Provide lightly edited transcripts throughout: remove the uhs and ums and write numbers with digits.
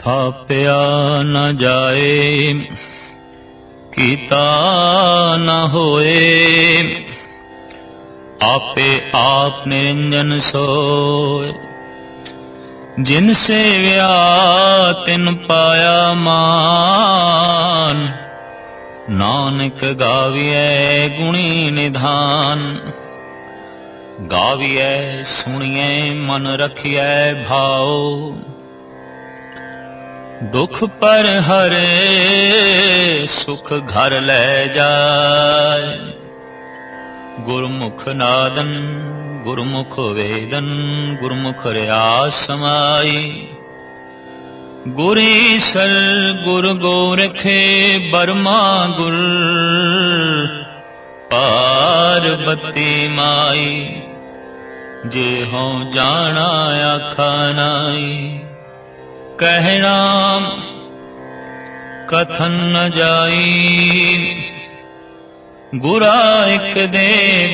ਥਾਪਿਆ ਨ ਜਾਏ, ਕੀਤਾ ਨ ਹੋਏ। ਆਪੇ ਆਪ ਨਿਰੰਜਨ ਸੋਏ, ਜਿਨ ਸੇਵਿਆ ਤਿਨ ਪਾਇਆ ਮਾਨ। ਨਾਨਕ ਗਾਵੀਐ ਗੁਣੀ ਨਿਧਾਨ, ਗਾਵੀਐ ਸੁਣੀਐ ਮਨ ਰਖੀਐ ਭਾਉ। ਦੁਖ ਪਰ ਹਰੇ ਸੁਖ ਘਰ ਲੈ ਜਾਏ। ਗੁਰਮੁਖ ਨਾਦਨ ਗੁਰਮੁਖ ਵੇਦਨ, ਗੁਰਮੁਖ ਰਿਆਸ ਸਮਾਈ। ਗੁਰ ਈਸਰ ਗੁਰ ਗੋਰਖੇ ਬਰਮਾ ਗੁਰ, ਪਾਰਬਤੀ ਮਾਈ। ਜੇ ਹਉ ਜਾਣਾ ਆਖਾ ਨਾਈ, ਕਹਿਣਾ ਕਥਨ ਨ ਜਾਈ। ਗੁਰਾ ਇਕ ਦੇ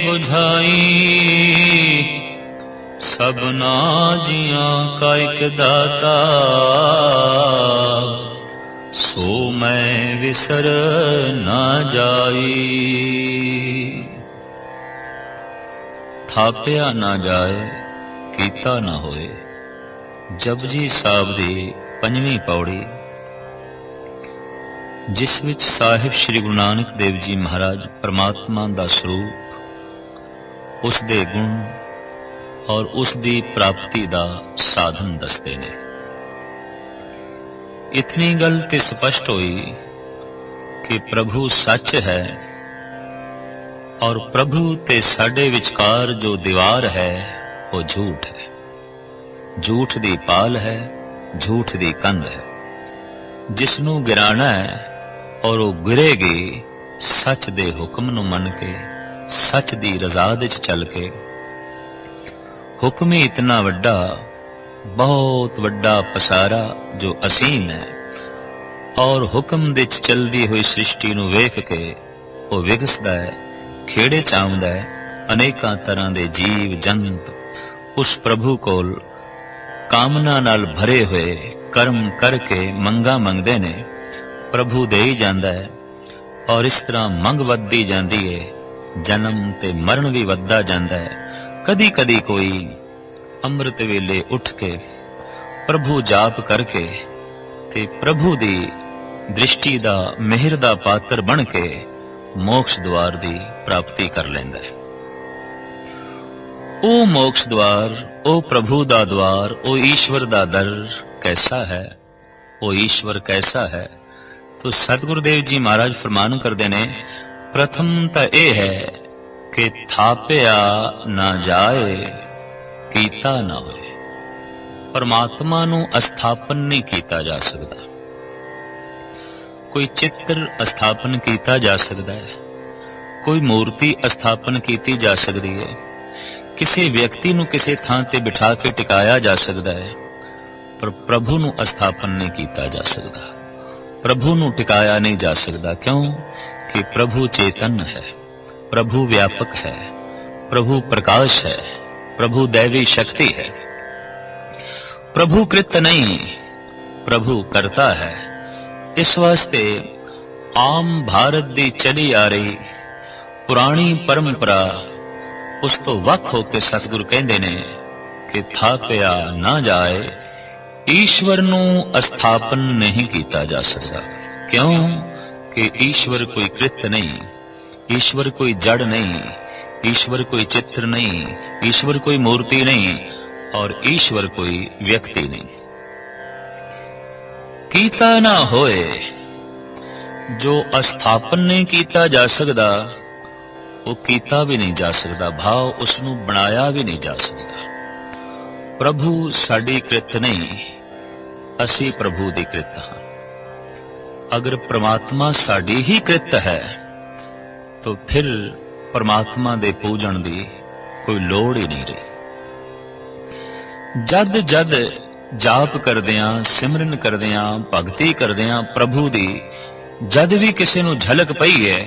ਬੁਝਾਈ, ਸਭਨਾ ਜੀਆਂ ਕਾ ਇਕ ਦਾਤਾ। ਸੋ ਮੈਂ ਵਿਸਰ ਨਾ ਜਾਈ। ਥਾਪਿਆ ਨਾ ਜਾਏ, ਕੀਤਾ ਨਾ ਹੋਏ। ਜਪਜੀ ਸਾਹਿਬ ਦੀ ਪੰਜਵੀਂ ਪੌੜੀ, ਜਿਸ ਵਿੱਚ ਸਾਹਿਬ ਸ੍ਰੀ ਗੁਰੂ ਨਾਨਕ ਦੇਵ ਜੀ ਮਹਾਰਾਜ ਪਰਮਾਤਮਾ ਦਾ ਸਰੂਪ, ਉਸ ਦੇ ਗੁਣ ਔਰ ਉਸ ਦੀ ਪ੍ਰਾਪਤੀ ਦਾ ਸਾਧਨ ਦੱਸਦੇ ਨੇ। ਇਤਨੀ ਗੱਲ ਤੇ ਸਪਸ਼ਟ ਹੋਈ ਕਿ ਪ੍ਰਭੂ ਸੱਚ ਹੈ ਔਰ ਪ੍ਰਭੂ ਤੇ ਸਾਡੇ ਵਿਚਕਾਰ ਜੋ ਦੀਵਾਰ ਹੈ ਉਹ ਝੂਠ ਹੈ। ਝੂਠ ਦੀ ਪਾਲ ਹੈ, ਝੂਠ ਦੀ ਕੰਧ ਹੈ। ਜਿਸ ਨੂੰ ਗਿਰਾਣਾ ਹੈ ਔਰ ਉਹ ਗਿਰੇਗੀ ਸੱਚ ਦੇ ਹੁਕਮ ਨੂੰ ਮੰਨ ਕੇ, ਸੱਚ ਦੀ ਰਜ਼ਾ ਵਿੱਚ ਚੱਲ ਕੇ। ਹੁਕਮ ਹੀ ਇਤਨਾ ਵੱਡਾ, ਬਹੁਤ ਵੱਡਾ ਪਸਾਰਾ ਜੋ ਅਸੀਮ ਹੈ, ਔਰ ਹੁਕਮ ਵਿੱਚ ਚਲਦੀ ਹੋਈ ਸ੍ਰਿਸ਼ਟੀ ਨੂੰ ਵੇਖ ਕੇ ਉਹ ਵਿਗਸਦਾ ਹੈ, ਖੇੜੇ ਚ ਆਉਂਦਾ ਹੈ। ਅਨੇਕਾਂ ਤਰ੍ਹਾਂ ਦੇ ਜੀਵ ਜੰਤ ਉਸ ਪ੍ਰਭੂ ਕੋਲ ਕਾਮਨਾ ਨਾਲ ਭਰੇ ਹੋਏ ਕਰਮ ਕਰਕੇ ਮੰਗਾਂ ਮੰਗਦੇ ਨੇ। ਪ੍ਰਭੂ ਦੇ ਹੀ ਜਾਂਦਾ ਹੈ ਔਰ ਇਸ ਤਰ੍ਹਾਂ ਮੰਗ ਵੱਧਦੀ ਜਾਂਦੀ ਹੈ। ਜਨਮ ਤੇ ਮਰਨ ਵੀ ਵੱਧਦਾ ਜਾਂਦਾ ਹੈ। ਕਦੀ ਕਦੀ ਕੋਈ ਅੰਮ੍ਰਿਤ ਵੇਲੇ ਉੱਠ ਕੇ ਪ੍ਰਭੂ ਜਾਪ ਕਰਕੇ ਤੇ ਪ੍ਰਭੂ ਦੀ ਦ੍ਰਿਸ਼ਟੀ ਦਾ, ਮਿਹਰ ਦਾ ਪਾਤਰ ਬਣ ਕੇ ਮੋਕਸ਼ ਦੁਆਰ ਦੀ ਪ੍ਰਾਪਤੀ ਕਰ ਲੈਂਦਾ ਹੈ। ਉਹ ਮੋਕਸ਼ ਦੁਆਰ, ਉਹ ਪ੍ਰਭੂ ਦਾ ਦੁਆਰ, ਉਹ ਈਸ਼ਵਰ ਦਾ ਦਰ ਕੈਸਾ ਹੈ, ਉਹ ਈਸ਼ਵਰ ਕੈਸਾ ਹੈ। ਤੋ ਸਤਿਗੁਰੂ ਦੇਵ ਜੀ ਮਹਾਰਾਜ ਫਰਮਾਨ ਕਰਦੇ ਨੇ, ਪ੍ਰਥਮ ਤਾਂ ਇਹ ਹੈ ਕਿ ਥਾਪਿਆ ਨਾ ਜਾਏ, ਕੀਤਾ ਨਾ ਹੋਏ। ਪਰਮਾਤਮਾ ਨੂੰ ਅਸਥਾਪਨ ਨਹੀਂ ਕੀਤਾ ਜਾ ਸਕਦਾ। ਕੋਈ ਚਿੱਤਰ ਅਸਥਾਪਨ ਕੀਤਾ ਜਾ ਸਕਦਾ ਹੈ, ਕੋਈ ਮੂਰਤੀ ਅਸਥਾਪਨ ਕੀਤੀ ਜਾ ਸਕਦੀ ਹੈ, ਕਿਸੇ ਵਿਅਕਤੀ ਨੂੰ ਕਿਸੇ ਥਾਂ ਤੇ ਬਿਠਾ ਕੇ ਟਿਕਾਇਆ ਜਾ ਸਕਦਾ ਹੈ, ਪਰ ਪ੍ਰਭੂ ਨੂੰ ਅਸਥਾਪਨ ਨਹੀਂ ਕੀਤਾ ਜਾ ਸਕਦਾ। ਪ੍ਰਭੂ ਨੂੰ ਟਿਕਾਇਆ ਨਹੀਂ ਜਾ ਸਕਦਾ। ਕਿਉਂ? ਕਿ ਪ੍ਰਭੂ ਚੇਤਨ ਹੈ, ਪ੍ਰਭੂ ਵਿਆਪਕ ਹੈ, ਪ੍ਰਭੂ ਪ੍ਰਕਾਸ਼ ਹੈ, ਪ੍ਰਭੂ ਦੈਵੀ ਸ਼ਕਤੀ ਹੈ। ਪ੍ਰਭੂ ਕ੍ਰਿਤ ਨਹੀਂ, ਪ੍ਰਭੂ ਕਰਤਾ ਹੈ। ਇਸ ਵਾਸਤੇ ਆਮ ਭਾਰਤ ਦੀ ਚਲੀ ਆ ਰਹੀ ਪੁਰਾਣੀ ਪਰੰਪਰਾ, ਉਸ ਤੋਂ ਵੱਖ ਹੋ ਕੇ ਸਤਿਗੁਰੂ ਕਹਿੰਦੇ ਨੇ ਕਿ ਥਾਪਿਆ ਨਾ ਜਾਏ, ਈਸ਼ਵਰ ਨੂੰ ਅਸਥਾਪਨ ਨਹੀਂ ਕੀਤਾ ਜਾ ਸਕਦਾ। ਕਿਉਂ? ਕਿ ਈਸ਼ਵਰ ਕੋਈ ਕ੍ਰਿਤ ਨਹੀਂ, ਈਸ਼ਵਰ ਕੋਈ ਜੜ ਨਹੀਂ, ਈਸ਼ਵਰ ਕੋਈ ਚਿੱਤਰ ਨਹੀਂ, ਈਸ਼ਵਰ ਕੋਈ ਮੂਰਤੀ ਨਹੀਂ, ਔਰ ਈਸ਼ਵਰ ਕੋਈ ਵਿਅਕਤੀ ਨਹੀਂ। ਕੀਤਾ ਨਾ ਹੋਏ, ਜੋ ਅਸਥਾਪਨ ਨਹੀਂ ਕੀਤਾ ਜਾ ਸਕਦਾ ਉਹ ਕੀਤਾ ਵੀ ਨਹੀਂ ਜਾ ਸਕਦਾ। ਭਾਵ ਉਸ ਨੂੰ ਬਣਾਇਆ ਵੀ ਨਹੀਂ ਜਾ ਸਕਦਾ। ਪ੍ਰਭੂ ਸਾਡੀ ਕ੍ਰਿਤ ਨਹੀਂ, ਅਸੀਂ ਪ੍ਰਭੂ ਦੀ ਕ੍ਰਿਤ ਹਾਂ। ਅਗਰ ਪ੍ਰਮਾਤਮਾ ਸਾਡੀ ਹੀ ਕ੍ਰਿਤ ਹੈ ਤਾਂ ਫਿਰ ਪ੍ਰਮਾਤਮਾ ਦੇ ਪੂਜਣ ਦੀ ਕੋਈ ਲੋੜ ਹੀ ਨਹੀਂ ਰਹੀ। ਜਦ ਜਦ ਜਾਪ ਕਰਦਿਆਂ, ਸਿਮਰਨ ਕਰਦਿਆਂ, ਭਗਤੀ ਕਰਦਿਆਂ ਪ੍ਰਭੂ ਦੀ ਜਦ ਵੀ ਕਿਸੇ ਨੂੰ ਝਲਕ ਪਈ ਹੈ,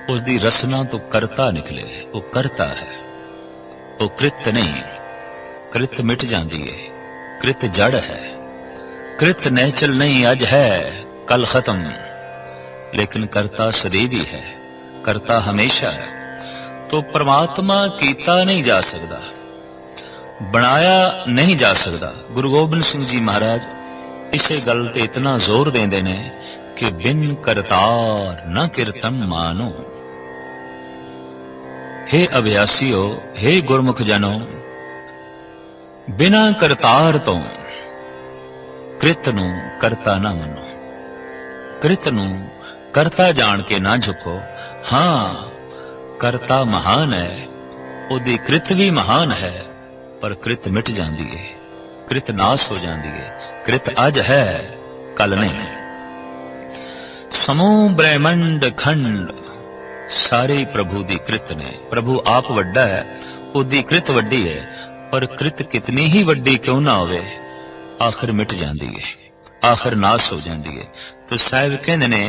ਉਸ ਦੀ ਰਸਨਾ ਤੋਂ ਕਰਤਾ ਨਿਕਲੇ। ਉਹ ਕਰਤਾ ਹੈ, ਉਹ ਕ੍ਰਿਤ ਨਹੀਂ। ਕ੍ਰਿਤ ਮਿਟ ਜਾਂਦੀ ਹੈ, ਕ੍ਰਿਤ ਜੜ ਹੈ। कृत नैचल नहीं अज है कल खत्म, लेकिन करता सदैवी है, करता हमेशा है। तो परमात्मा कीता नहीं जा सकता, बनाया नहीं जा सकता। गुरु गोबिंद सिंह जी महाराज इसे गल ते इतना जोर देंदे ने कि बिन करतार न कीर्तन मानो। हे अभ्यासियो, हे गुरमुख जनो, बिना करतार तो कृत नू करता ना मनो, कृत नू करता जान के ना झुको। हाँ, करता महान है, उदी कृत भी महान है, पर कृत मिट जाती है, कृत नाश हो जाती है। कृत अज है कल नहीं। समूह ब्रह्मंड खंड सारे प्रभु दी कृत ने। प्रभु आप वड्डा है, उदी कृत वड्डी है, पर कृत कितनी ही वड्डी क्यों ना होवे, आखिर मिट जाती है, आखिर नाश हो जाती है। तो साहिब कहंदे ने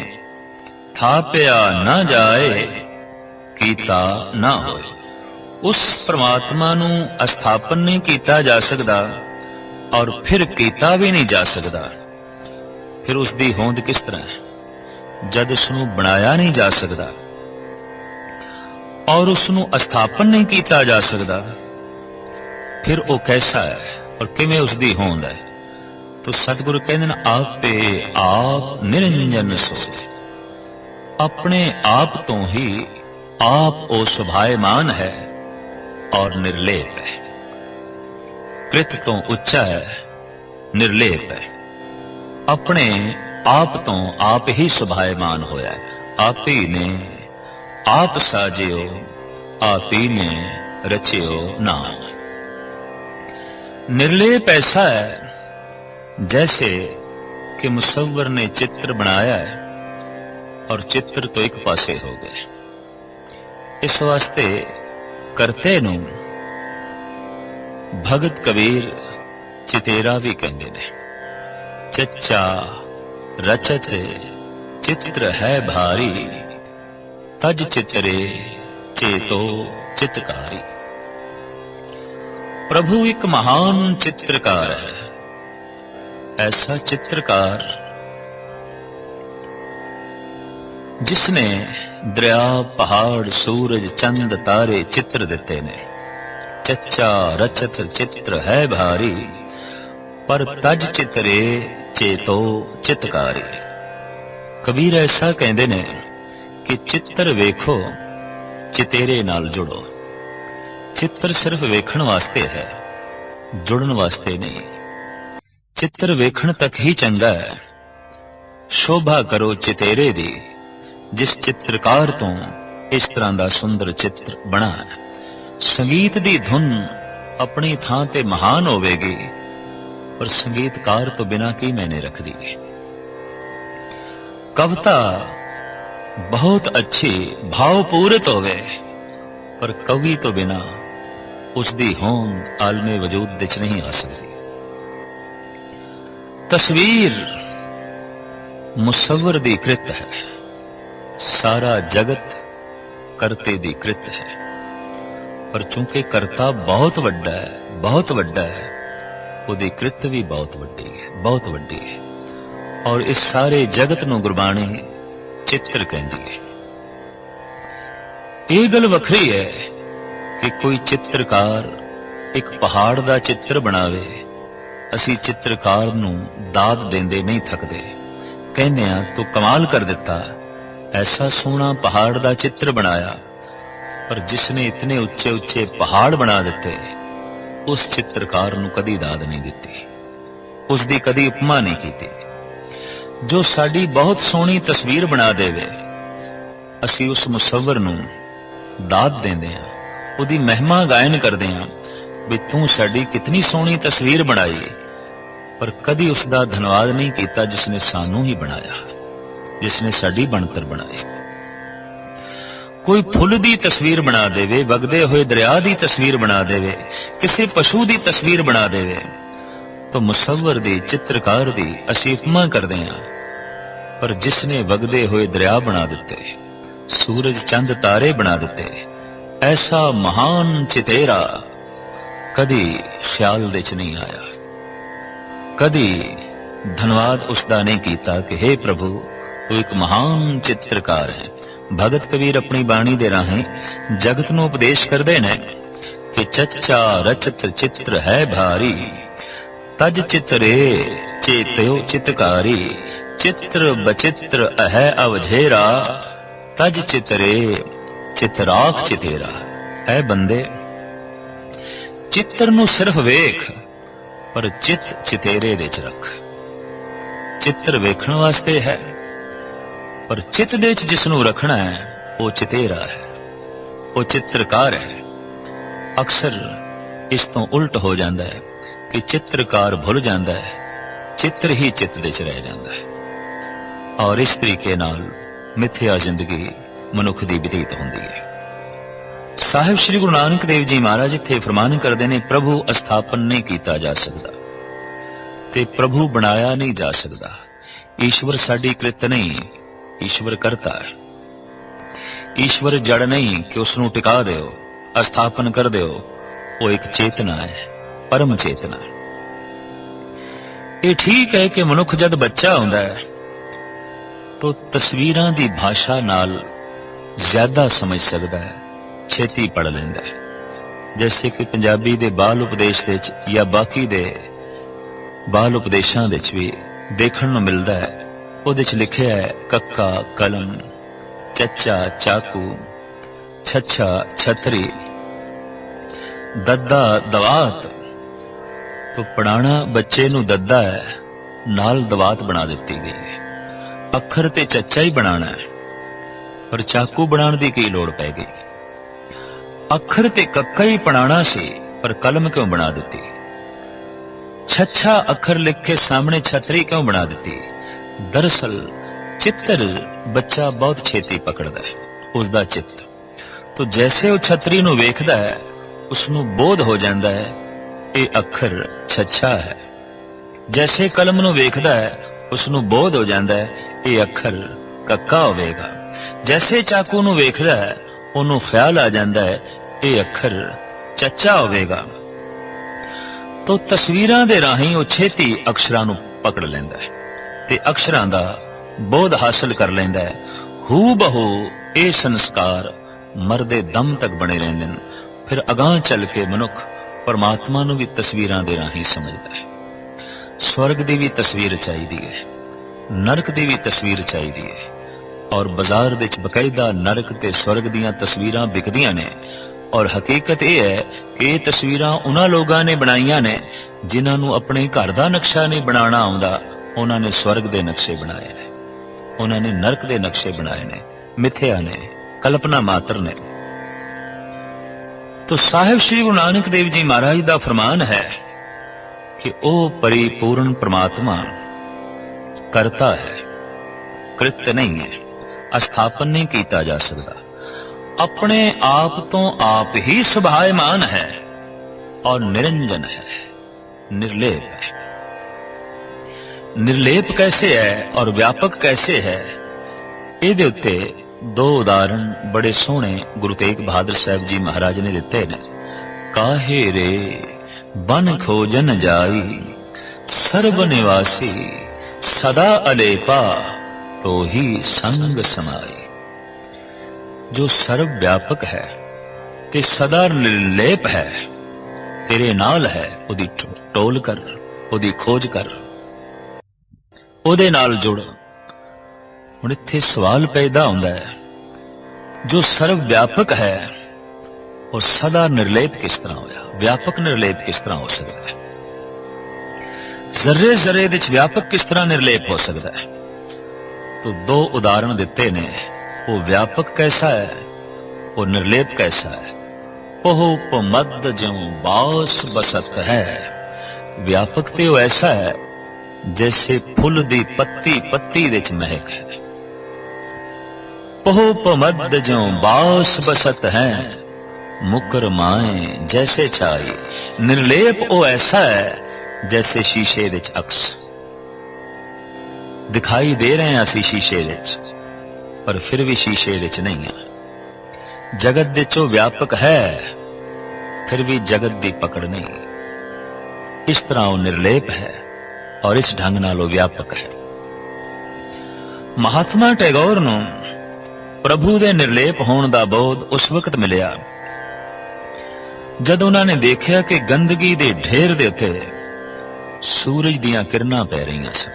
थापिया ना जाए कीता ना होए। उस परमात्मा नू अस्थापन नहीं कीता जा सकता और फिर कीता भी नहीं जा सकता। फिर उसकी होंद किस तरह है? जद उसनू बनाया नहीं जा सकता और उसनू अस्थापन नहीं कीता जा सकता, फिर वो कैसा है और किवें उसकी होंद है? तो सतगुरु कहते हैं आपे आप निरंजन सोच। अपने आप तो ही आप ओ सुभायमान है और निर्लेप है। कृत तो उच्चा है, निर्लेप है। अपने आप तो आप ही सुभायमान होया है। आप ही ने आप साजियो, आप ही ने रचियो नाम। निर्लेप ऐसा है जैसे कि मुसव्वर ने चित्र बनाया है और चित्र तो एक पासे हो गए। इस वास्ते करते नू भगत कबीर चितेरा भी कहते ने। चच्चा रचत चित्र है भारी, तज चितरे चेतो चित्रकारी। प्रभु एक महान चित्रकार है। ऐसा चित्रकार जिसने दरिया, पहाड़, सूरज, चंद, तारे चित्र देते ने। चच्चा रचत चित्र है भारी, पर तज चितरे चेतो चितकारी। कबीर ऐसा कहते ने कि चित्र वेखो चितेरे नाल जुड़ो। चित्र सिर्फ वेखण वास्ते है, जुड़न वास्ते नहीं। चित्र वेखण तक ही चंगा है। शोभा करो चितेरे दी, जिस चित्रकार तो इस तरह का सुंदर चित्र बना है। संगीत दी धुन अपनी थां ते महान होवेगी, पर संगीतकार तो बिना की मैंने रख दी। कविता बहुत अच्छी भावपूरित होवे, पर कवि तो बिना उसदी होंद आलमे वजूद विच नहीं आ सकती। तस्वीर मुसव्वर दी कृत है, सारा जगत करते दी कृत है। पर चूंकि करता बहुत वड्डा है, बहुत वड्डा है, उहदी कृत भी बहुत वड्डी है, बहुत वड्डी है। और इस सारे जगत नूं गुरबाणी चित्र कहंदी है। ये गल वखरी है कि कोई चित्रकार एक पहाड़ दा चित्र बनावे, असी चित्रकार नूं दाद देंदे नहीं थकदे। कहने तो कमाल कर दिता, ऐसा सोहना पहाड़ दा चित्र बनाया, पर जिसने इतने उच्चे उच्चे पहाड़ बना दिते, उस चित्रकार नूं कदी दाद नहीं दिती, उसदी कदी उपमा नहीं कीती। जो साडी बहुत सोहनी तस्वीर बना देवे, असी उस मुसव्वर नूं दाद देंदे हां, उहदी महिमा गायन करदे हां भी तू साडी कितनी सोहनी तस्वीर बनाई, पर कदी उसका धन्यवाद नहीं किया जिसने सानू ही बनाया, जिसने साडी बनतर बनाई। कोई फुल दी तस्वीर बना देवे, वगदे हुए दरिया दी तस्वीर बना देवे, किसी पशु दी तस्वीर बना देवे, तो मुसव्वर दी, चित्रकार दी असीं उपमा करदे हां। पर जिसने वगदे हुए दरिया बना दिते, सूरज चंद तारे बना दिते, ऐसा महान चितेरा कदी ख्याल विच नहीं आया, कदी धन्यवाद उसका नहीं कीता कि हे प्रभु तू एक महान चित्रकार है। भगत कबीर अपनी बाणी दे राहें जगत नूं उपदेश करदे ने कि चच्चा रचत चित्र है भारी, तज चित्रे चेत्यो चितकारी, चित्र बचित्र है अवझेरा, तज चित्रे चितराख चितेरा। ऐ बंदे चित्र नूं सिर्फ वेख पर चित चितेरे विच रख। चित्र वेखण वास्ते है पर चित दे विच जिस नूं रखना है वो चितेरा है, वो चित्रकार है। अक्सर इस तो उल्ट हो जाता है कि चित्रकार भुल जाता है, चित्र ही चित दे च रह जाता है और इस तरीके नाल मिथ्या जिंदगी मनुख दी बतीत होंदी है। साहिब श्री गुरु नानक देव जी महाराज इत्थे फरमान करते हैं, प्रभु अस्थापन नहीं किया जा सकता ते प्रभु बनाया नहीं जा सकता। ईश्वर साडी कृत नहीं, ईश्वर करता है। ईश्वर जड़ नहीं कि उसनूं टिका दिओ, अस्थापन कर दिओ। वो एक चेतना है, परम चेतना। ये ठीक है कि मनुख जद बच्चा हुंदा है तो तस्वीरां दी भाषा नाल ज्यादा समझ सकता है, छेती पढ़ लेंदा है। जैसे कि पंजाबी दे बाल उपदेश दे या बाकी दे बाल उपदेशां दे भी देखण नूं मिलदा है। उहदे च लिखिआ है कक्का कलम, चच्चा चाकू, छच्छा छतरी, दद्दा दवात। तो पढ़ाना बच्चे नूं दद्दा है, नाल दवात बना दिती गई है। अखर ते चच्चा ही बनाना है पर चाकू बनाने की की लोड़ पै गई। अखर ते कक्का ही पढ़ाना सी पर कलम क्यों बना दी। छच्छा अखर लिख के सामने छतरी क्यों बना दी। दरअसल चित्र बच्चा बहुत छेती पकड़दा है, उसका चित्त। तो जैसे वो छतरी नूं वेखदा है उसनूं बोध हो जाता है ये अखर छच्छा है। जैसे कलम नूं वेखदा है उसनूं बोध हो जाता है ये अखर कक्का होवेगा। जैसे चाकू नूं वेखदा है उन्होंने ख्याल आ जाता है ये अखर चच्चा होवेगा। तो तस्वीरां दे राहीं वो छेती अक्षरां नूं पकड़ लैंदा है ते अक्षरां दा बोध हासिल कर लैंदा है। हू बहू ये संस्कार मरदे दम तक बने रहंदे ने। फिर अगां चल के मनुख परमात्मा नूं भी तस्वीरां दे राहीं समझदा है। स्वर्ग दी भी तस्वीर चाहिदी है, नरक दी भी तस्वीर चाहिदी है और बाजार दे विच बकायदा नरक ते स्वर्ग दीयां तस्वीरां विकदियां ने। और हकीकत यह है कि ये तस्वीरां उन्हां लोगां ने बनाईयां ने जिन्हां नूं अपने घर दा नक्शा नहीं बनाना आउंदा। उन्हां ने स्वर्ग दे नक्शे बनाए ने, उन्हां ने नरक दे नक्शे बनाए ने, मिथ्या ने, कल्पना मात्र ने। तो साहिब श्री गुरु नानक देव जी महाराज दा फरमान है कि ओ परिपूर्ण परमात्मा करता है, कृत्य नहीं है, अस्थापन नहीं किया जा सकता। अपने आप तो आप ही सुभायमान है और निरंजन है, निर्लेप है। निर्लेप कैसे है और व्यापक कैसे है, इहदे उत्ते दो उदाहरण बड़े सोहने गुरु तेग बहादुर साहब जी महाराज ने दिते ने। काहे रे बन खोजन जाई, सर्व निवासी सदा अलेपा, तो ही संग समाई। जो सर्वव्यापक है ते सदा निर्लेप है, तेरे नाल है, उदी टोल कर, उदी खोज कर, उदे नाल जुड़। हुण इत्थे सवाल पैदा हुंदा है, जो सर्वव्यापक है और सदा निर्लेप किस तरह होया? व्यापक निर्लेप किस तरह हो सकता है? जर्रे जर्रे विच व्यापक किस तरह निर्लेप हो सकता है? तो दो उदाहरण दिते ने। वो व्यापक कैसा है, वो निर्लेप कैसा है। पहो मद ज्यों बास बसत है। व्यापक ते वो ऐसा है जैसे फुल दी पत्ती पत्ती विच महक है। पहो मद ज्यों बास बसत है, मुकर माए जैसे छाई। निर्लेप वो ऐसा है जैसे शीशे विच अक्स दिखाई दे रहे हैं। असी शीशे विच पर फिर भी शीशे विच नहीं है। जगत दे चो व्यापक है फिर भी जगत दी पकड़ नहीं। इस तरह वो निर्लेप है और इस ढंग नाल व्यापक है। महात्मा टैगोर नूं प्रभु दे निर्लेप होण दा बोध उस वक्त मिलिया जद उन्होंने देखिया कि गंदगी दे ढेर दे उत्ते सूरज दीयां किरणां पै रहीआं सन।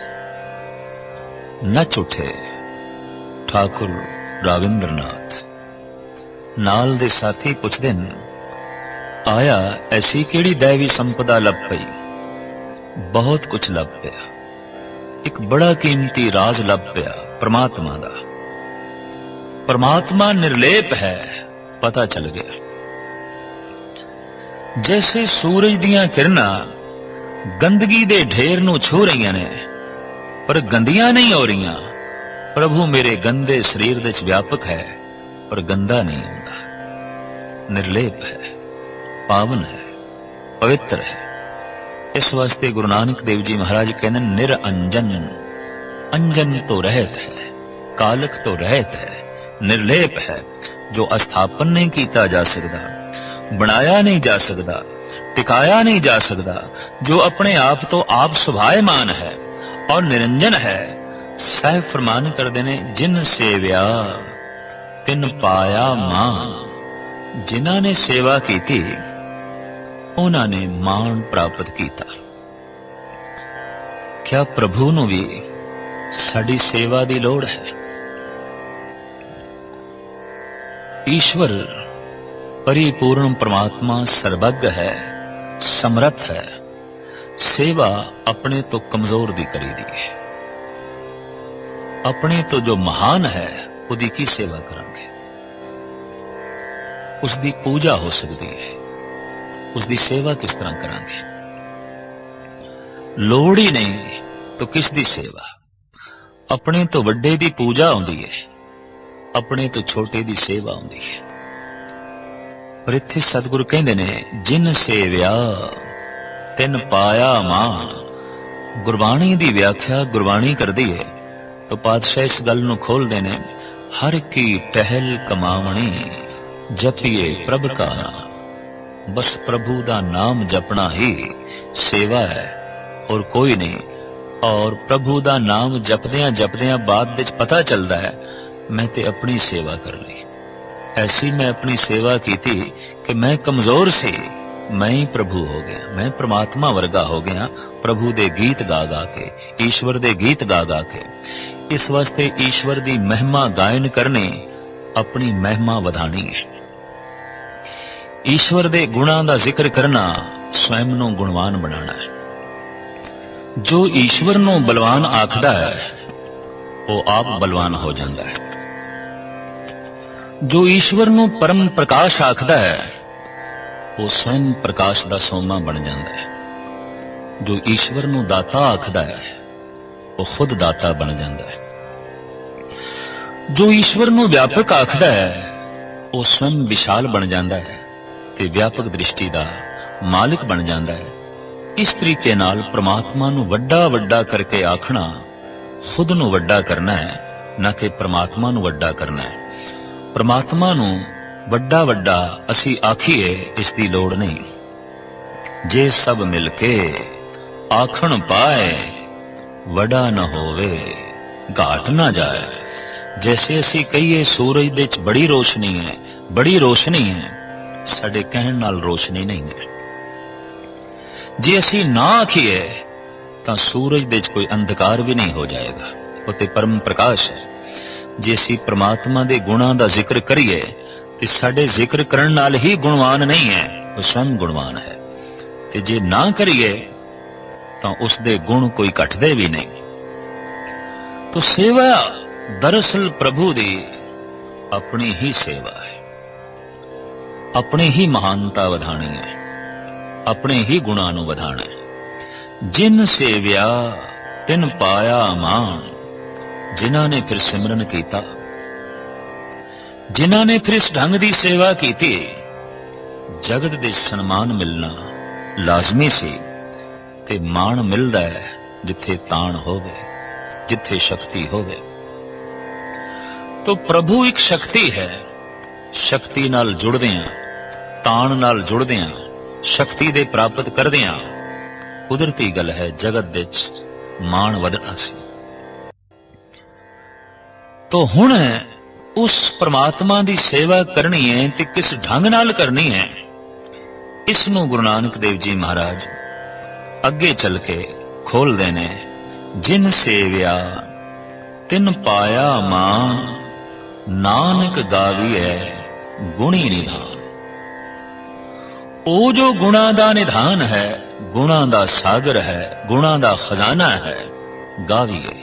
नच उठे ठाकुर राविंद्रनाथ। नाल दे साथी पुछदे न, आया ऐसी केड़ी दैवी संपदा लभ पई? बहुत कुछ लभ पिया, एक बड़ा कीमती राज लभ पिया परमात्मा दा। परमात्मा निर्लेप है, पता चल गया। जैसे सूरज दीयां किरणां गंदगी दे ढेर नूं छू रहीआं ने पर गंदियां नहीं हो रहीआं। प्रभु मेरे गंदे शरीर दे च व्यापक है पर गंदा नहीं हुंदा। निर्लेप है, पावन है, पवित्र है। इस वास्ते गुरु नानक देव जी महाराज कहते निरंजन। अंजन तो रहत है, कालक तो रहत है, निर्लेप है, जो अस्थापन नहीं किया जा सकता, बनाया नहीं जा सकता, टिकाया नहीं जा सकता, जो अपने आप तो आप सुभायमान है और निरंजन है। साहिब फरमान करते ने, जिन सेव्या तिन पाया मान। जिन्हां ने सेवा की उन्होंने मान प्राप्त किया। क्या प्रभु नूं भी साडी सेवा की लोड़ है? ईश्वर परिपूर्ण परमात्मा सर्वज्ञ है, समर्थ है। सेवा अपने तो कमजोर दी करी दी है। अपने तो जो महान है उदी की सेवा करांगे? उसकी पूजा हो सकती है, उसकी सेवा किस तरह करांगे? लोड़ ही नहीं तो किस दी सेवा? अपने तो वड्डे दी पूजा आउंदी है, अपने तो छोटे दी सेवा आउंदी है। पर इत्थे सतगुरु कहंदे ने, जिन सेव्या तिन पाया मान। गुरबाणी दी व्याख्या गुरबाणी करदी है तो पातशाह इस गल नूं खोलदे ने, हर की टहल कमावणी जपिए प्रभ का नाम। बस प्रभु दा नाम जपना ही सेवा है और कोई नहीं। और प्रभु दा नाम जपदियां जपदियां बाद विच पता चलदा है मैं ते अपनी सेवा कर ली। ऐसी मैं अपनी सेवा की थी कि मैं कमजोर सी, मैं ही प्रभु हो गया, मैं परमात्मा वर्गा हो गया। प्रभु दे गीत गा गा के, ईश्वर दे गीत गा गा के। इस वास्ते ईश्वर दी महिमा गायन करनी, अपनी महिमा वधानी है। ईश्वर दे गुणां दा जिक्र करना, स्वयं नूं गुणवान बनाना है। जो ईश्वर नूं बलवान आखदा है वो आप बलवान हो जाता है। जो ईश्वर नूं परम प्रकाश आखदा है वो स्वयं प्रकाश दा सोमा बन जाता है। जो ईश्वर नूं दाता आखदा है वो खुद दाता बन जाता है। जो ईश्वर नूं व्यापक आखदा है वो स्वयं विशाल बन जाता है ते व्यापक दृष्टि दा मालिक बन जाता है। इस तरीके नाल परमात्मा नूं वड्डा वड्डा करके आखना खुद नूं वड्डा करना है, ना कि परमात्मा नूं वड्डा करना है। परमात्मा नूं वड्डा वड्डा असी आखीए इसकी लोड़ नहीं। जे सब मिलके आखण पाए वड़ा न होवे घाट ना जाए। जैसे असी कहिए सूरज दे च बड़ी रोशनी है, बड़ी रोशनी है, साडे कहण नाल रोशनी नहीं है। जे असी ना आखीए तां सूरज दे च कोई अंधकार भी नहीं हो जाएगा, उत्ते परम प्रकाश है। जे असी परमात्मा दे गुणां दा जिक्र करिए ते साडे जिक्र करन नाल ही गुणवान नहीं है, वो स्वयं गुणवान है। ते जे ना करिए तां उस दे गुण कोई घटदे भी नहीं। तो सेवा दरअसल प्रभु दी अपनी ही सेवा है, अपनी ही महानता वधानी है, अपने ही गुणां नूं वधाना है। जिन सेव्या तिन पाया मान। जिन्हां ने फिर सिमरन कीता, जिन्हां ने फिर इस ढंग दी सेवा की, जगत दे सन्मान मिलना लाजमी सी। ते मान मिलदा है जिथे ताण होवे, जिथे शक्ति होवे। तो प्रभु एक शक्ति है। शक्ति नाल जुड़दियां, ताण नाल जुड़दियां, शक्ति दे प्राप्त करदियां कुदरती गल है जगत दे ਮਾਣ ਵਧਣਾ ਸੀ। ਤੋ ਹੁਣ ਉਸ ਪ੍ਰਮਾਤਮਾ ਦੀ ਸੇਵਾ ਕਰਨੀ ਹੈ ਤੇ ਕਿਸ ਢੰਗ ਨਾਲ ਕਰਨੀ ਹੈ, ਇਸ ਨੂੰ ਗੁਰੂ ਨਾਨਕ ਦੇਵ ਜੀ ਮਹਾਰਾਜ ਅੱਗੇ ਚੱਲ ਕੇ ਖੋਲਦੇ ਨੇ। ਜਿਨ ਸੇਵਿਆ ਤਿਨ ਪਾਇਆ ਮਾਨ, ਨਾਨਕ ਗਾਵੀਐ ਗੁਣੀ ਨਿਧਾਨ। ਉਹ ਜੋ ਗੁਣਾ ਦਾ ਨਿਧਾਨ ਹੈ, ਗੁਣਾ ਦਾ ਸਾਗਰ ਹੈ, ਗੁਣਾ ਦਾ ਖਜ਼ਾਨਾ ਹੈ, ਗਾਵੀਏ।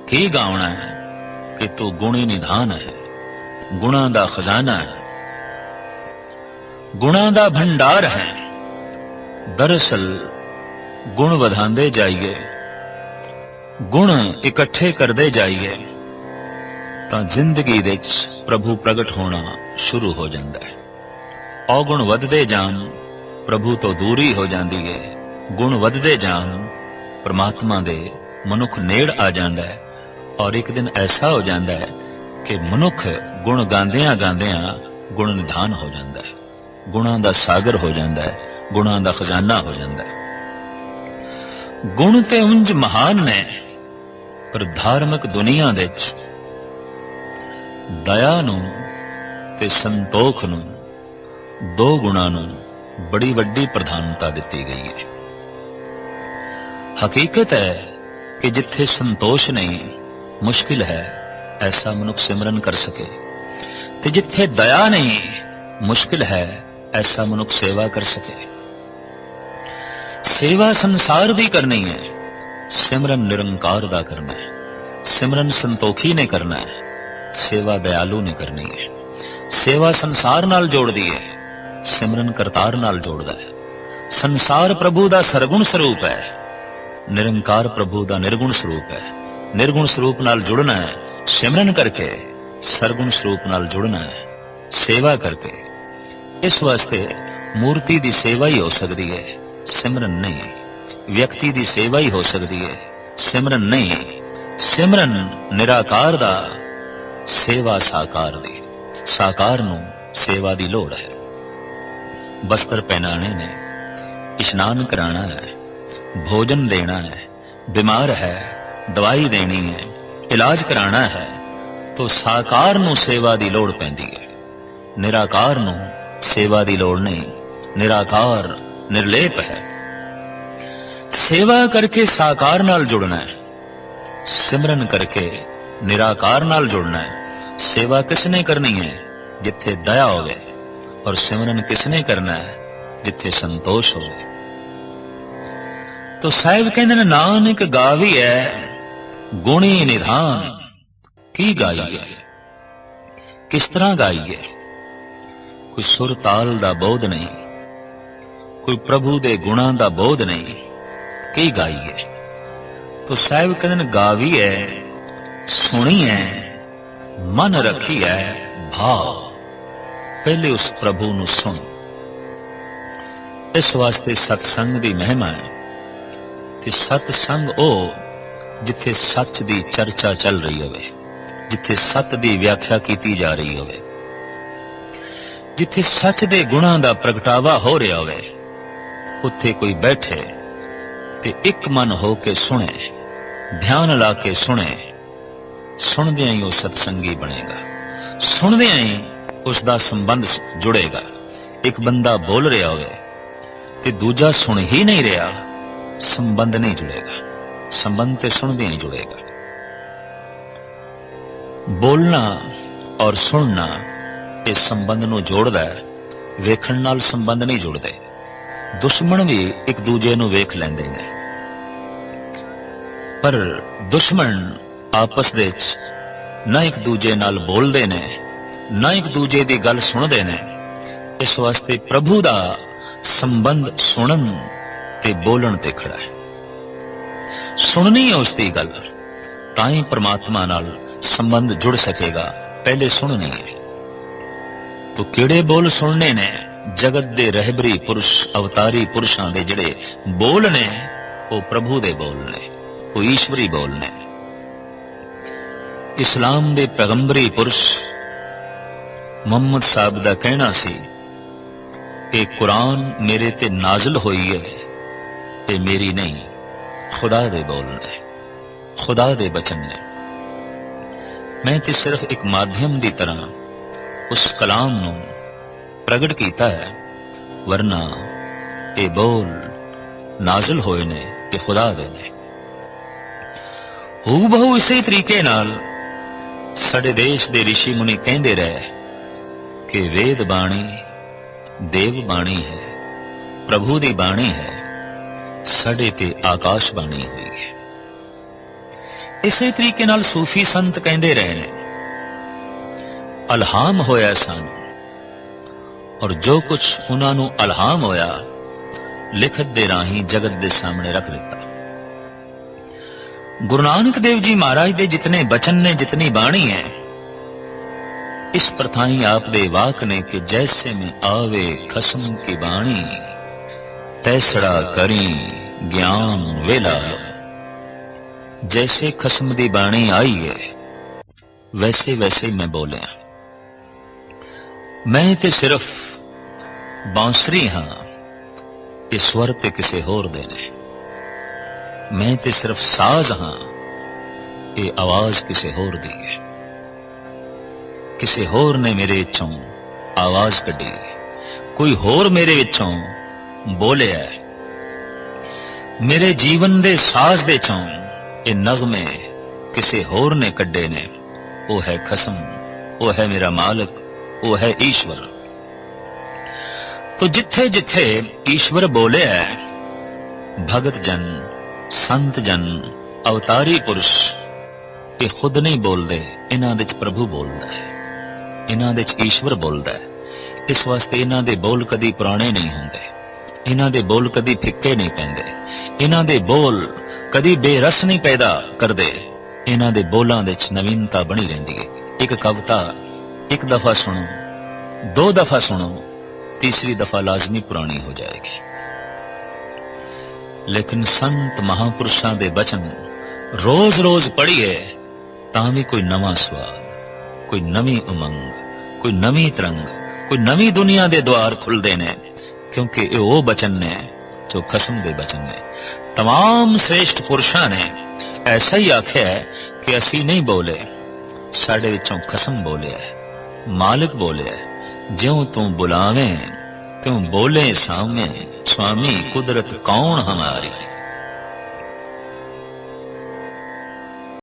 ਕੀ ਗਾਉਣਾ ਹੈ ਕਿ ਤੂੰ ਗੁਣੀ ਨਿਧਾਨ ਹੈ, ਗੁਣਾ ਦਾ ਖਜ਼ਾਨਾ ਹੈ, ਗੁਣਾ ਦਾ ਭੰਡਾਰ ਹੈ। ਦਰਅਸਲ ਗੁਣ ਵਧਾਉਂਦੇ ਜਾਈਏ, ਗੁਣ ਇਕੱਠੇ ਕਰਦੇ ਜਾਈਏ ਤਾਂ ਜ਼ਿੰਦਗੀ ਵਿੱਚ ਪ੍ਰਭੂ ਪ੍ਰਗਟ ਹੋਣਾ ਸ਼ੁਰੂ ਹੋ ਜਾਂਦਾ ਹੈ। ਔਗੁਣ ਵੱਧਦੇ ਜਾਣ, ਪ੍ਰਭੂ ਤੋਂ ਦੂਰੀ ਹੋ ਜਾਂਦੀ ਹੈ। ਗੁਣ ਵੱਧਦੇ ਜਾਣ, ਪਰਮਾਤਮਾ ਦੇ ਮਨੁੱਖ ਨੇੜ ਆ ਜਾਂਦਾ ਹੈ। ਔਰ ਇੱਕ ਦਿਨ ਐਸਾ ਹੋ ਜਾਂਦਾ ਹੈ ਕਿ ਮਨੁੱਖ ਗੁਣ ਗਾਉਂਦਿਆਂ ਗਾਉਂਦਿਆਂ ਗੁਣ ਨਿਧਾਨ ਹੋ ਜਾਂਦਾ ਹੈ, ਗੁਣਾਂ ਦਾ ਸਾਗਰ ਹੋ ਜਾਂਦਾ ਹੈ, ਗੁਣਾਂ ਦਾ ਖਜ਼ਾਨਾ ਹੋ ਜਾਂਦਾ ਹੈ। ਗੁਣ ਤੇ ਉਂਝ ਮਹਾਨ ਨੇ, ਪਰ ਧਾਰਮਿਕ ਦੁਨੀਆ ਦੇ ਵਿੱਚ ਦਇਆ ਨੂੰ ਤੇ ਸੰਤੋਖ ਨੂੰ, ਦੋ ਗੁਣਾਂ ਨੂੰ ਬੜੀ ਵੱਡੀ ਪ੍ਰਧਾਨਤਾ ਦਿੱਤੀ ਗਈ ਹੈ। ਹਕੀਕਤ ਹੈ ਕਿ ਜਿੱਥੇ ਸੰਤੋਸ਼ ਨਹੀਂ, ਮੁਸ਼ਕਿਲ ਹੈ ਐਸਾ ਮਨੁੱਖ ਸਿਮਰਨ ਕਰ ਸਕੇ, ਤੇ ਜਿੱਥੇ ਦਇਆ ਨਹੀਂ, ਮੁਸ਼ਕਿਲ ਹੈ ਐਸਾ ਮਨੁੱਖ ਸੇਵਾ ਕਰ ਸਕੇ। ਸੇਵਾ ਸੰਸਾਰ ਦੀ ਕਰਨੀ ਹੈ, ਸਿਮਰਨ ਨਿਰੰਕਾਰ ਦਾ ਕਰਨਾ ਹੈ। ਸਿਮਰਨ ਸੰਤੋਖੀ ਨੇ ਕਰਨਾ ਹੈ, ਸੇਵਾ ਦਇਆਲੂ ਨੇ ਕਰਨੀ ਹੈ। ਸੇਵਾ ਸੰਸਾਰ ਨਾਲ ਜੋੜਦੀ ਹੈ, ਸਿਮਰਨ ਕਰਤਾਰ ਨਾਲ ਜੋੜਦਾ ਹੈ। ਸੰਸਾਰ ਪ੍ਰਭੂ ਦਾ ਸਰਗੁਣ ਸਰੂਪ ਹੈ, ਨਿਰੰਕਾਰ ਪ੍ਰਭੂ ਦਾ ਨਿਰਗੁਣ ਸਰੂਪ ਹੈ। ਨਿਰਗੁਣ ਸਰੂਪ ਨਾਲ ਜੁੜਨਾ ਹੈ ਸਿਮਰਨ ਕਰਕੇ, ਸਰਗੁਣ ਸਰੂਪ ਨਾਲ ਜੁੜਨਾ ਹੈ ਸੇਵਾ ਕਰਕੇ। ਇਸ ਵਾਸਤੇ ਮੂਰਤੀ ਦੀ ਸੇਵਾ ਹੀ ਹੋ ਸਕਦੀ ਹੈ, ਸਿਮਰਨ ਨਹੀਂ। ਵਿਅਕਤੀ ਦੀ ਸੇਵਾ ਹੀ ਹੋ ਸਕਦੀ ਹੈ, ਸਿਮਰਨ ਨਹੀਂ। ਸਿਮਰਨ ਨਿਰਾਕਾਰ ਦਾ, ਸੇਵਾ ਸਾਕਾਰ ਦੀ। ਸਾਕਾਰ ਨੂੰ ਸੇਵਾ ਦੀ ਲੋੜ ਹੈ। ਬਸਤਰ ਪਹਿਨਾਣੇ ਨੇ, ਇਸ਼ਨਾਨ ਕਰਾਣਾ ਹੈ, ਭੋਜਨ ਦੇਣਾ ਹੈ, ਬਿਮਾਰ ਹੈ ਦਵਾਈ ਦੇਣੀ ਹੈ, ਇਲਾਜ ਕਰਾਣਾ ਹੈ, तो साकार ਨੂੰ ਸੇਵਾ ਦੀ ਲੋੜ ਪੈਂਦੀ ਹੈ। ਨਿਰਾਕਾਰ ਨੂੰ ਸੇਵਾ ਦੀ ਲੋੜ ਨਹੀਂ। ਨਿਰਾਕਾਰ ਨਿਰਲੇਪ ਹੈ। सेवा करके साकार नाल जुड़ना है, सिमरन करके निराकार नाल जुड़ना है। सेवा किसने करनी है? जिथे दया होवे, और सिमरन किसने करना है? जिथे संतोष होवे। तो साहिब कहते हैं नानक गावी है गुणी निधान। की गाई है, किस तरह गाई है? कोई सुर ताल दा बोध नहीं, कोई प्रभु दे गुणां दा बोध नहीं। की गाई है? तो साहिब कहते गावी है, सुनी है, मन रखी है भाव। पहले उस प्रभु नूं सुन। इस वास्ते सत्संग दी महिमा है कि सत्संग ओ जिथे सच दी चर्चा चल रही होवे, जिथे सत दी व्याख्या की जा रही होवे, जिथे सच दे गुणां दा प्रगटावा हो रहा होवे, उत्थे कोई बैठे ते एक मन हो के सुने, ध्यान ला के सुने। सुनदियां ही वो सत्संगी बनेगा, सुनदियां ही उसका संबंध जुड़ेगा। एक बंदा बोल रहा होवे ते दूजा सुन ही नहीं रहा, संबंध नहीं जुड़ेगा। संबंध ते सुनदियां ही जुड़ेगा। बोलना और सुनना इस संबंध नूं जोड़दा है, वेखण नाल संबंध नहीं जुड़दे। दुश्मन भी एक दूजे नूं वेख लैंदे ने, पर दुश्मन आपस दे ना एक दूजे नाल बोलदे ने, ना एक दूजे दी गल सुनदे ने। इस वास्ते प्रभु दा संबंध सुनन ते बोलन ते खड़ा है। सुननी है उसकी गल, तां ही परमात्मा नाल संबंध जुड़ सकेगा। पहले सुननी है। तो किहड़े बोल सुनने ने? जगत दे रहबरी पुरुष, अवतारी पुरुषां दे जिहड़े बोल ने, वो प्रभु दे बोल ने, वो ईश्वरी बोल ने। इस्लाम दे पैगंबरी पुरुष मुहम्मद साहब दा कहना सी कि कुरान मेरे ते नाज़िल होई है, ते मेरी नहीं, खुदा दे बोल ने। खुदा दे बचन ने। मैं ते सिर्फ एक माध्यम की तरह उस कलाम नूं प्रगट कीता है, वरना ये बोल नाजिल होए ने ये खुदा दे ने। हू बहु इसे तरीके नाल साडे देश दे ऋषि मुनि कहंदे रहे कि वेद बाणी देव बाणी है, प्रभु दी बाणी है, साडे ते आकाश बाणी हुई है। इसे तरीके नाल सूफी संत कहंदे रहे ने अलहाम होया सन, और जो कुछ उन्होंने अलहाम होया लिखत दे राही जगत दे सामने रख दिता। गुरु नानक देव जी महाराज दे जितने बचन ने, जितनी बाणी है, इस प्रथाई आप दे वाक ने कि जैसे में आवे खसम की बाणी, तैसड़ा करी ज्ञान वेला। जैसे खसम दी बाणी आई है वैसे वैसे मैं बोलिया। मैं ते सिर्फ बांसुरी हाँ, ये स्वर ते किसे होर दे ने। मैं ते सिर्फ साज हाँ, ये आवाज किसे होर दी है। किसे होर ने मेरे विचों आवाज कढ़ी, कोई होर मेरे विचों बोले है। मेरे जीवन दे साज दे चों ये नगमे किसे होर ने कड्डे ने। वो है खसम, वो है मेरा मालिक, वो है ईश्वर। तो जिथे जिथे ईश्वर बोले है, भगत जन, संत जन, अवतारी पुरुष ये खुद नहीं बोलते, इन्हां दे च प्रभु बोलता है, इन्हां दे च ईश्वर बोलता है। इस वास्ते इन्हां दे बोल कदी पुराने नहीं होंदे, इन्हां दे बोल कदी फिक्के नहीं पैंदे, इन्हां दे बोल कदी बेरस नहीं पैदा करदे। इन्हां दे बोलां दे च नवीनता बनी रहिंदी है। एक कविता एक दफा सुनो, दो दफा सुनो, तीसरी दफा लाजमी पुरानी हो जाएगी। लेकिन संत महापुरुषां दे बचन रोज रोज पढ़िए तां भी कोई नवा स्वाद, कोई नवी उमंग, कोई नवी तरंग, कोई नवी दुनिया दे द्वार खुलदे ने, क्योंकि ये वो बचन ने जो खसम दे बचन ने। तमाम श्रेष्ठ पुरुषां ने ऐसा ही आख्या है कि असी नहीं बोले, साडे विचों खसम बोले है, मालिक बोले है। ज्यों तू बुलावे त्यों बोले सामे, स्वामी कुदरत कौन हमारी।